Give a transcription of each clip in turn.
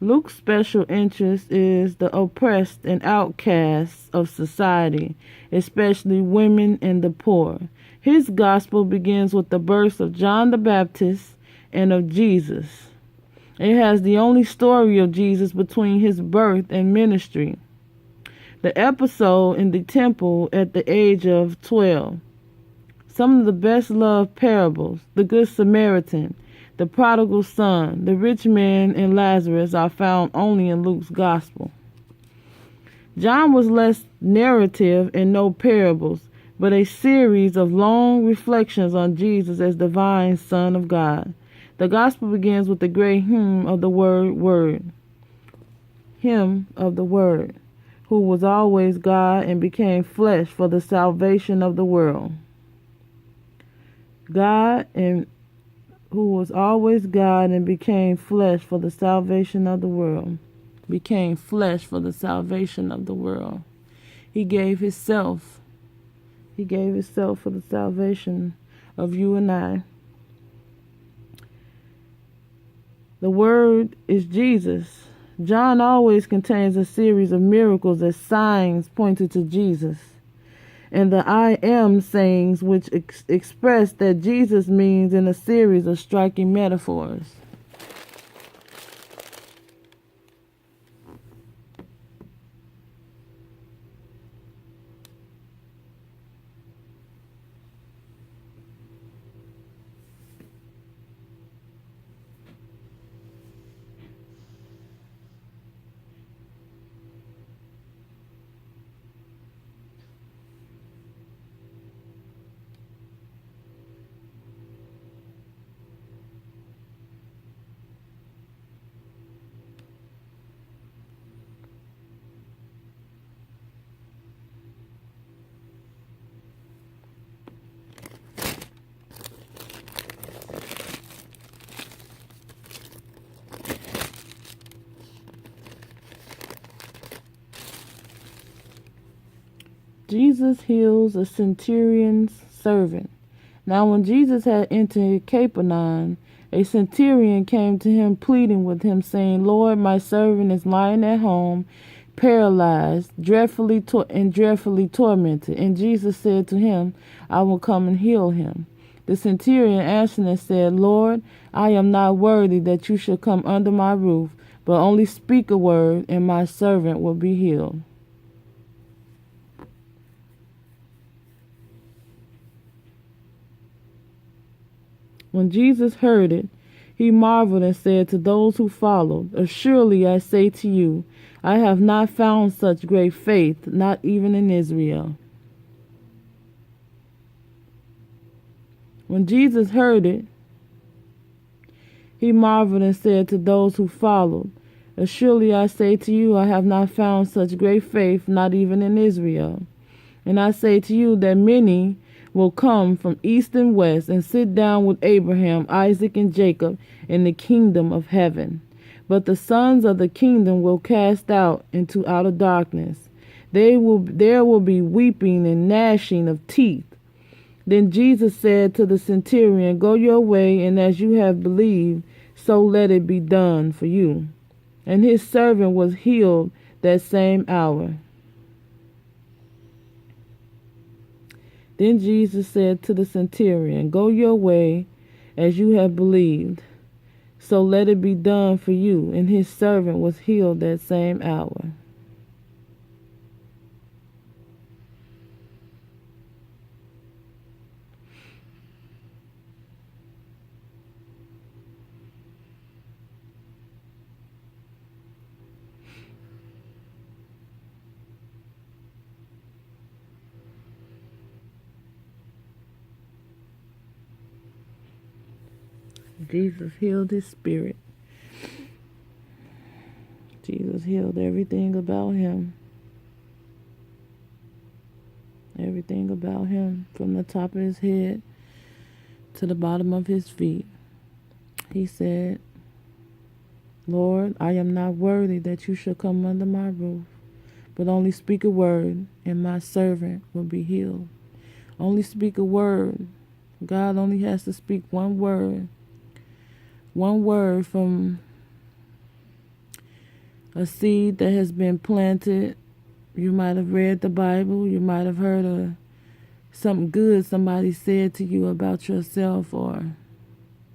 Luke's special interest is the oppressed and outcasts of society, especially women and the poor. His gospel begins with the birth of John the Baptist and of Jesus. It has the only story of Jesus between his birth and ministry. The episode in the temple at the age of 12. Some of the best loved parables, the Good Samaritan, the prodigal son, the rich man, and Lazarus, are found only in Luke's gospel. John was less narrative and no parables, but a series of long reflections on Jesus as divine Son of God. The gospel begins with the great hymn of the hymn of the Word, who was always God and became flesh for the salvation of the world. God and who was always God and became flesh for the salvation of the world. Became flesh for the salvation of the world. He gave himself. He gave himself for the salvation of you and I. The Word is Jesus. John always contains a series of miracles as signs pointed to Jesus, and the I am sayings which express that Jesus means in a series of striking metaphors. Jesus heals a centurion's servant. Now when Jesus had entered Capernaum, a centurion came to him pleading with him, saying, Lord, my servant is lying at home, paralyzed, dreadfully tormented. And Jesus said to him, I will come and heal him. The centurion answered and said, Lord, I am not worthy that you should come under my roof, but only speak a word, and my servant will be healed. When Jesus heard it, he marveled and said to those who followed, Assuredly I say to you, I have not found such great faith, not even in Israel. When Jesus heard it, he marveled and said to those who followed, Assuredly I say to you, I have not found such great faith, not even in Israel. And I say to you that many will come from east and west and sit down with Abraham, Isaac, and Jacob in the kingdom of heaven. But the sons of the kingdom will cast out into outer darkness. There will be weeping and gnashing of teeth. Then Jesus said to the centurion, Go your way, and as you have believed, so let it be done for you. And his servant was healed that same hour. Then Jesus said to the centurion, Go your way as you have believed, so let it be done for you. And his servant was healed that same hour. Jesus healed his spirit. Jesus healed everything about him. Everything about him, from the top of his head to the bottom of his feet. He said, Lord, I am not worthy that you should come under my roof, but only speak a word, and my servant will be healed. Only speak a word. God only has to speak one word. One word from a seed that has been planted. You might have read the Bible. You might have heard something good somebody said to you about yourself, or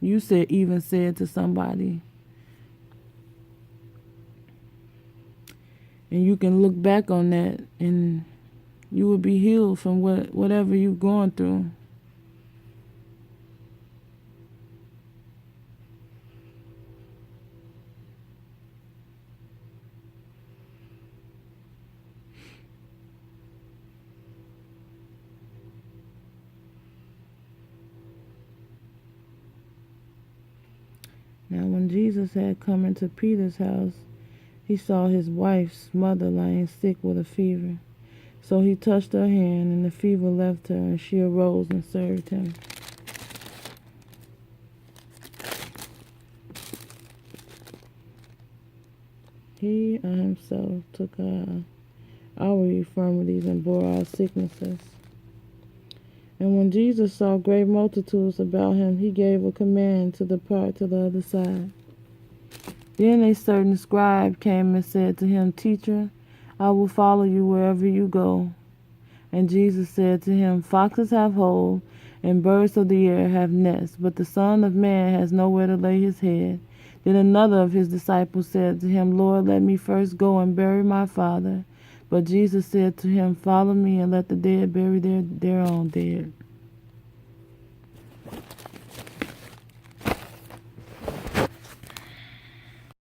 you even said to somebody. And you can look back on that and you will be healed from whatever you've gone through. Now, when Jesus had come into Peter's house, he saw his wife's mother lying sick with a fever. So he touched her hand, and the fever left her, and she arose and served him. He himself took our infirmities and bore our sicknesses. And when Jesus saw great multitudes about him, he gave a command to depart to the other side. Then a certain scribe came and said to him, Teacher, I will follow you wherever you go. And Jesus said to him, Foxes have holes, and birds of the air have nests, but the Son of Man has nowhere to lay his head. Then another of his disciples said to him, Lord, let me first go and bury my father. But Jesus said to him, Follow me and let the dead bury their own dead.